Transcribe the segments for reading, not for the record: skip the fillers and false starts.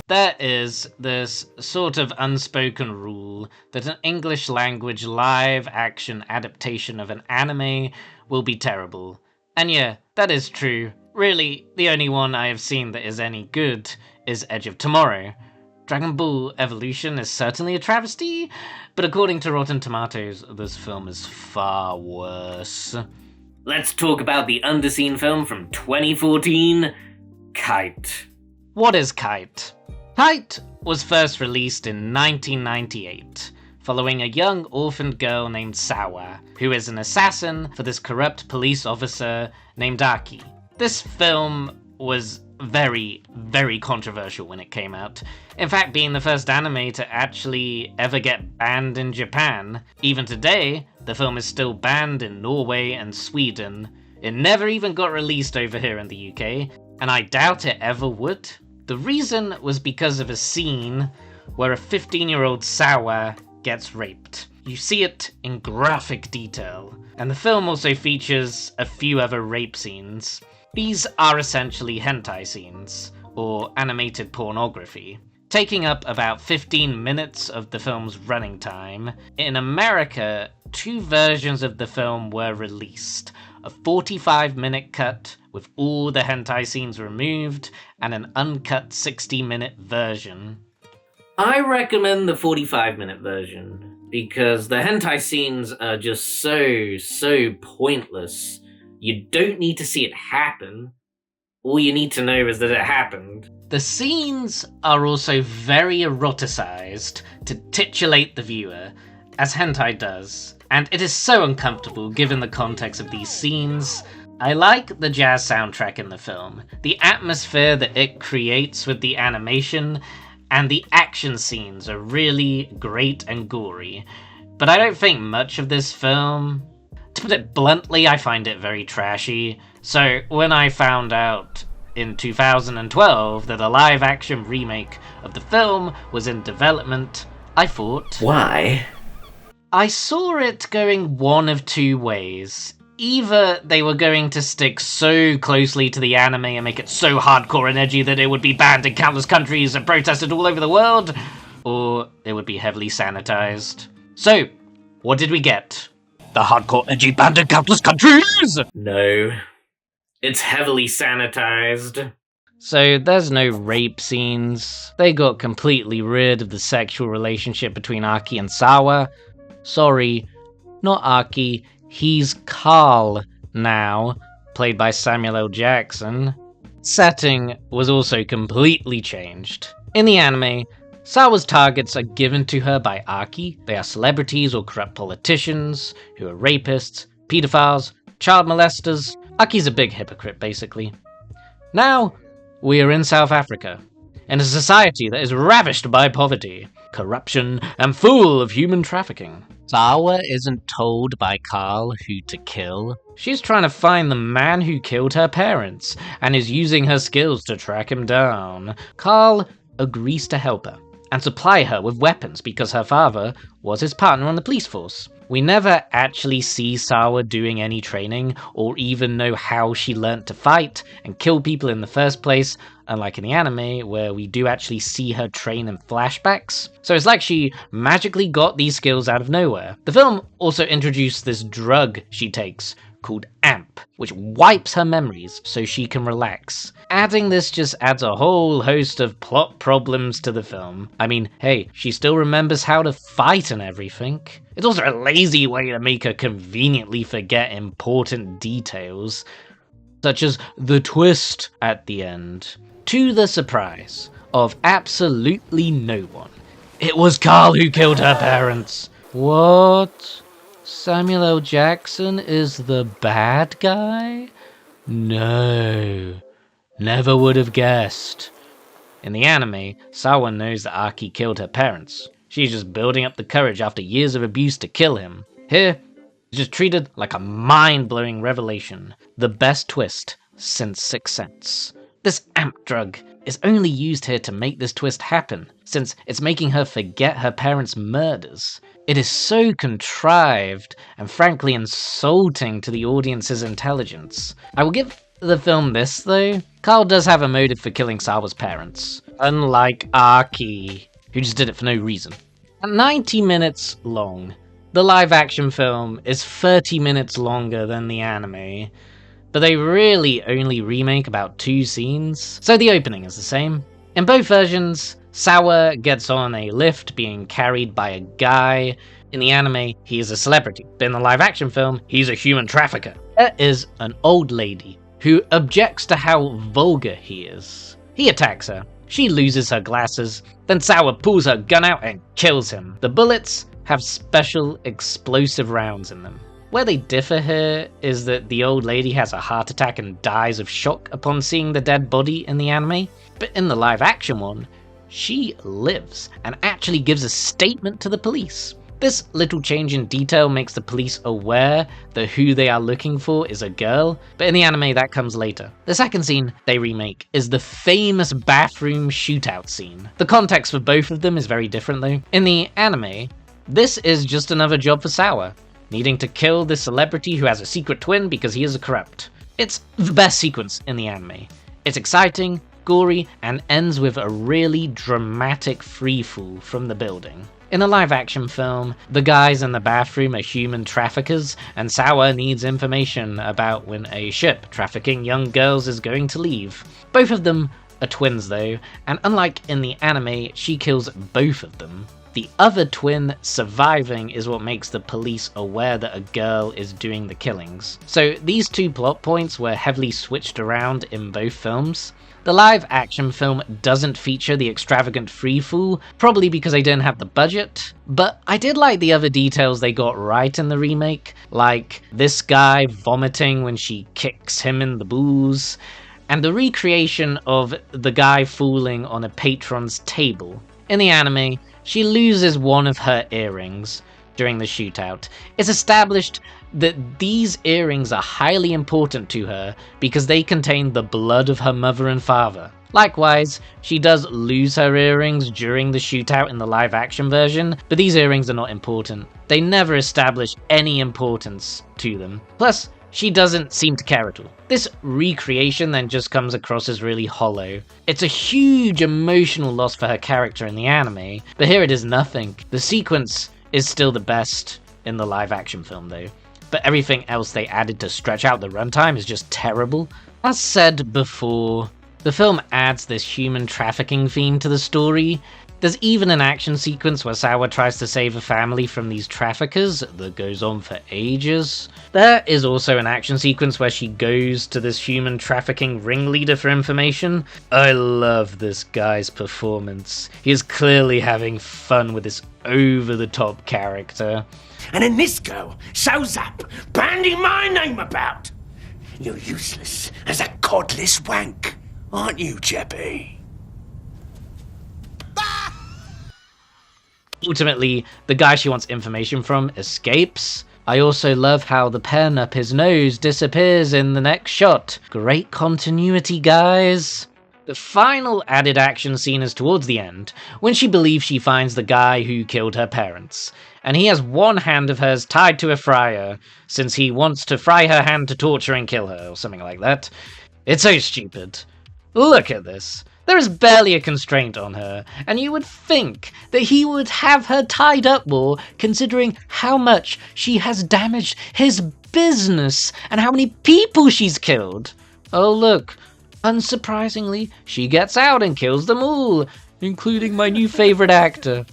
There is this sort of unspoken rule that an English language live action adaptation of an anime will be terrible. And yeah, that is true. Really, the only one I have seen that is any good is Edge of Tomorrow. Dragon Ball Evolution is certainly a travesty, but according to Rotten Tomatoes, this film is far worse. Let's talk about the underseen film from 2014, Kite. What is Kite? Kite was first released in 1998, following a young orphaned girl named Sawa, who is an assassin for this corrupt police officer named Aki. This film was very, very controversial when it came out. In fact, being the first anime to actually ever get banned in Japan. Even today, the film is still banned in Norway and Sweden. It never even got released over here in the UK, and I doubt it ever would. The reason was because of a scene where a 15-year-old Sawa gets raped. You see it in graphic detail, and the film also features a few other rape scenes. These are essentially hentai scenes, or animated pornography, taking up about 15 minutes of the film's running time. In America, 2 versions of the film were released. A 45-minute cut with all the hentai scenes removed, and an uncut 60-minute version. I recommend the 45-minute version, because the hentai scenes are just so pointless. You don't need to see it happen. All you need to know is that it happened. The scenes are also very eroticized to titillate the viewer, as hentai does, and it is so uncomfortable given the context of these scenes. I like the jazz soundtrack in the film, the atmosphere that it creates with the animation, and the action scenes are really great and gory, but I don't think much of this film. To put it bluntly, I find it very trashy, so when I found out in 2012 that a live-action remake of the film was in development, I thought, why? I saw it going one of 2 ways. Either they were going to stick so closely to the anime and make it so hardcore and edgy that it would be banned in countless countries and protested all over the world, or it would be heavily sanitized. So, what did we get? The hardcore edgy banned in countless countries? No. It's heavily sanitized. So there's no rape scenes. They got completely rid of the sexual relationship between Aki and Sawa. Sorry, not Aki. He's Carl now, played by Samuel L. Jackson. Setting was also completely changed. In the anime, Sawa's targets are given to her by Aki. They are celebrities or corrupt politicians, who are rapists, pedophiles, child molesters. Aki's a big hypocrite, basically. Now, we are in South Africa, in a society that is ravished by poverty, corruption, and full of human trafficking. Sawa isn't told by Carl who to kill. She's trying to find the man who killed her parents, and is using her skills to track him down. Carl agrees to help her, and supply her with weapons because her father was his partner on the police force. We never actually see Sawa doing any training, or even know how she learnt to fight and kill people in the first place, unlike in the anime, where we do actually see her train in flashbacks. So it's like she magically got these skills out of nowhere. The film also introduced this drug she takes, called AMP, which wipes her memories so she can relax. Adding this just adds a whole host of plot problems to the film. I mean, hey, she still remembers how to fight and everything. It's also a lazy way to make her conveniently forget important details, such as the twist at the end. To the surprise of absolutely no one, it was Carl who killed her parents. What? Samuel L. Jackson is the bad guy? No. Never would have guessed. In the anime, Sawa knows that Aki killed her parents. She's just building up the courage after years of abuse to kill him. Here, it's just treated like a mind-blowing revelation. The best twist since Sixth Sense. This AMP drug is only used here to make this twist happen, since it's making her forget her parents' murders. It is so contrived, and frankly insulting to the audience's intelligence. I will give the film this though, Carl does have a motive for killing Sawa's parents, unlike Aki, who just did it for no reason. At 90 minutes long, the live-action film is 30 minutes longer than the anime, but they really only remake about 2 scenes, so the opening is the same. In both versions, Sawa gets on a lift being carried by a guy. In the anime, he is a celebrity, but in the live-action film, he's a human trafficker. There is an old lady who objects to how vulgar he is. He attacks her. She loses her glasses. Then Sawa pulls her gun out and kills him. The bullets have special explosive rounds in them. Where they differ here is that the old lady has a heart attack and dies of shock upon seeing the dead body in the anime, but in the live action one, she lives and actually gives a statement to the police. This little change in detail makes the police aware that who they are looking for is a girl, but in the anime that comes later. The second scene they remake is the famous bathroom shootout scene. The context for both of them is very different though. In the anime, this is just another job for Sawa, needing to kill this celebrity who has a secret twin because he is a corrupt. It's the best sequence in the anime. It's exciting, gory, and ends with a really dramatic freefall from the building. In a live-action film, the guys in the bathroom are human traffickers, and Sawa needs information about when a ship trafficking young girls is going to leave. Both of them are twins though, and unlike in the anime, she kills both of them. The other twin surviving is what makes the police aware that a girl is doing the killings. So these 2 plot points were heavily switched around in both films. The live-action film doesn't feature the extravagant freefall, probably because they didn't have the budget, but I did like the other details they got right in the remake, like this guy vomiting when she kicks him in the balls, and the recreation of the guy falling on a patron's table. In the anime, she loses one of her earrings during the shootout. It's established that these earrings are highly important to her because they contain the blood of her mother and father. Likewise, she does lose her earrings during the shootout in the live-action version, but these earrings are not important. They never establish any importance to them. Plus, she doesn't seem to care at all. This recreation then just comes across as really hollow. It's a huge emotional loss for her character in the anime, but here it is nothing. The sequence is still the best in the live-action film though, but everything else they added to stretch out the runtime is just terrible. As said before, the film adds this human trafficking theme to the story. There's even an action sequence where Sawa tries to save a family from these traffickers that goes on for ages. There is also an action sequence where she goes to this human trafficking ringleader for information. I love this guy's performance. He is clearly having fun with this over-the-top character. And then this girl shows up, bandying my name about. You're useless as a codless wank, aren't you, Jeppy? Ultimately, the guy she wants information from escapes. I also love how the pen up his nose disappears in the next shot. Great continuity, guys. The final added action scene is towards the end, when she believes she finds the guy who killed her parents, and he has one hand of hers tied to a fryer, since he wants to fry her hand to torture and kill her, or something like that. It's so stupid. Look at this. There is barely a constraint on her, and you would think that he would have her tied up more, considering how much she has damaged his business and how many people she's killed. Oh look, unsurprisingly, she gets out and kills them all, including my new favourite actor.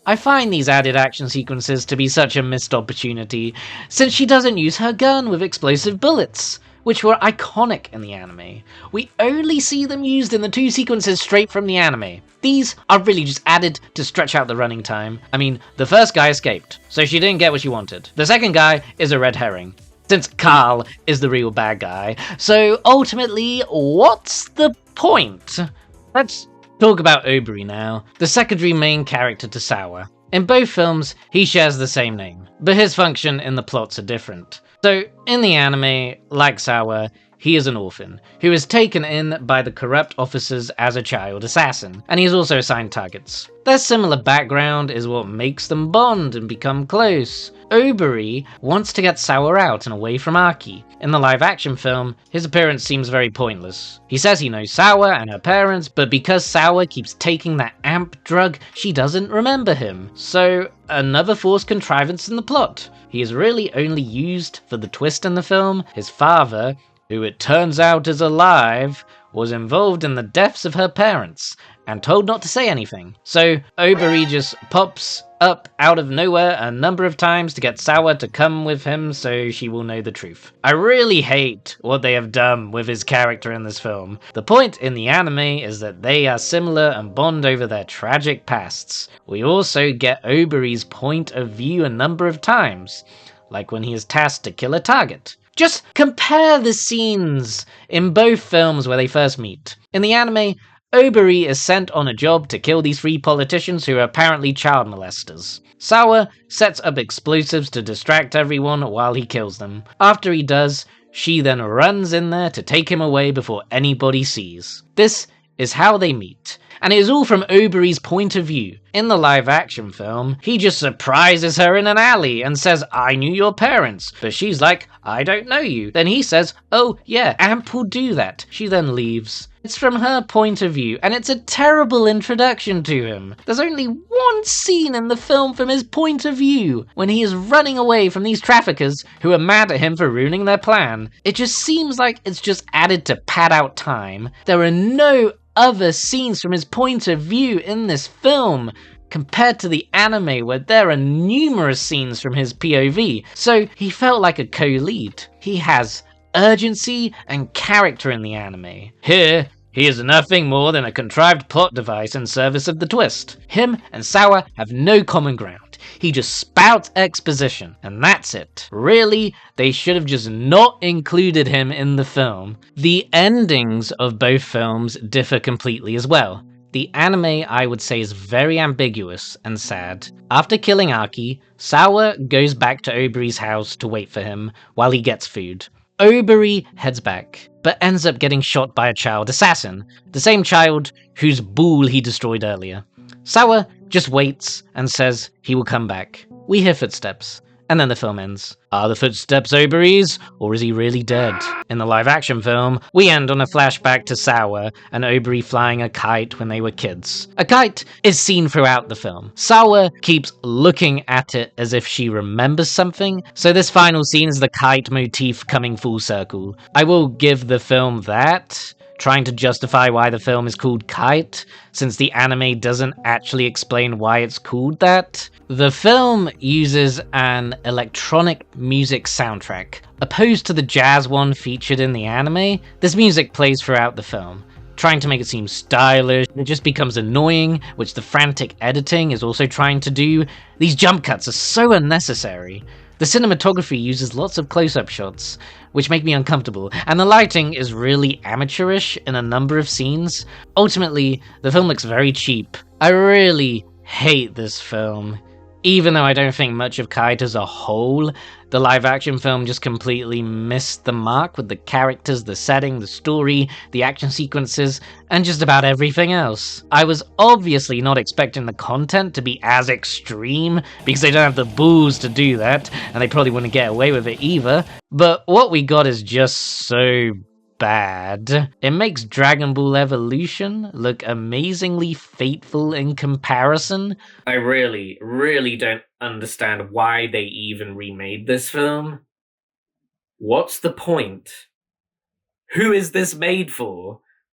I find these added action sequences to be such a missed opportunity, since she doesn't use her gun with explosive bullets, which were iconic in the anime. We only see them used in the 2 sequences straight from the anime. These are really just added to stretch out the running time. I mean, the first guy escaped, so she didn't get what she wanted. The second guy is a red herring, since Carl is the real bad guy. So ultimately, what's the point? Let's talk about Obiri now, the secondary main character to Sawa. In both films, he shares the same name, but his function in the plots are different. So, in the anime, like Sawa, he is an orphan, who is taken in by the corrupt officers as a child assassin, and he is also assigned targets. Their similar background is what makes them bond and become close. Oberi wants to get Sawa out and away from Aki. In the live-action film, his appearance seems very pointless. He says he knows Sawa and her parents, but because Sawa keeps taking that amp drug, she doesn't remember him. So, another forced contrivance in the plot. He is really only used for the twist in the film. His father, who it turns out is alive, was involved in the deaths of her parents, and told not to say anything. So, Oberi just pops up out of nowhere a number of times to get Sawa to come with him so she will know the truth. I really hate what they have done with his character in this film. The point in the anime is that they are similar and bond over their tragic pasts. We also get Oberi's point of view a number of times, like when he is tasked to kill a target. Just compare the scenes in both films where they first meet. In the anime, Oberi is sent on a job to kill these 3 politicians who are apparently child molesters. Sawa sets up explosives to distract everyone while he kills them. After he does, she then runs in there to take him away before anybody sees. This is how they meet. And it is all from Oberi's point of view. In the live-action film, he just surprises her in an alley and says, "I knew your parents." But she's like, "I don't know you." Then he says, "Oh yeah, Amp will do that." She then leaves. It's from her point of view, and it's a terrible introduction to him. There's only one scene in the film from his point of view, when he is running away from these traffickers who are mad at him for ruining their plan. It just seems like it's just added to pad out time. There are no other scenes from his point of view in this film, compared to the anime where there are numerous scenes from his POV, so he felt like a co-lead. He has urgency and character in the anime. Here, he is nothing more than a contrived plot device in service of the twist. Him and Sawa have no common ground. He just spouts exposition, and that's it. Really, they should have just not included him in the film. The endings of both films differ completely as well. The anime, I would say, is very ambiguous and sad. After killing Aki, Sawa goes back to Oberi's house to wait for him while he gets food. Oberi heads back, but ends up getting shot by a child assassin, the same child whose bull he destroyed earlier. Sawa just waits and says he will come back. We hear footsteps, and then the film ends. Are the footsteps Oberi's, or is he really dead? In the live-action film, we end on a flashback to Sawa and Oberi flying a kite when they were kids. A kite is seen throughout the film. Sawa keeps looking at it as if she remembers something, so this final scene is the kite motif coming full circle. I will give the film that, trying to justify why the film is called Kite, since the anime doesn't actually explain why it's called that. The film uses an electronic music soundtrack. Opposed to the jazz one featured in the anime, this music plays throughout the film, trying to make it seem stylish. It just becomes annoying, which the frantic editing is also trying to do. These jump cuts are so unnecessary. The cinematography uses lots of close-up shots, which make me uncomfortable, and the lighting is really amateurish in a number of scenes. Ultimately, the film looks very cheap. I really hate this film. Even though I don't think much of Kite as a whole, the live-action film just completely missed the mark with the characters, the setting, the story, the action sequences, and just about everything else. I was obviously not expecting the content to be as extreme, because they don't have the balls to do that, and they probably wouldn't get away with it either, but what we got is just so bad. It makes Dragon Ball Evolution look amazingly fateful in comparison. I really don't understand why they even remade this film. What's the point? Who is this made for?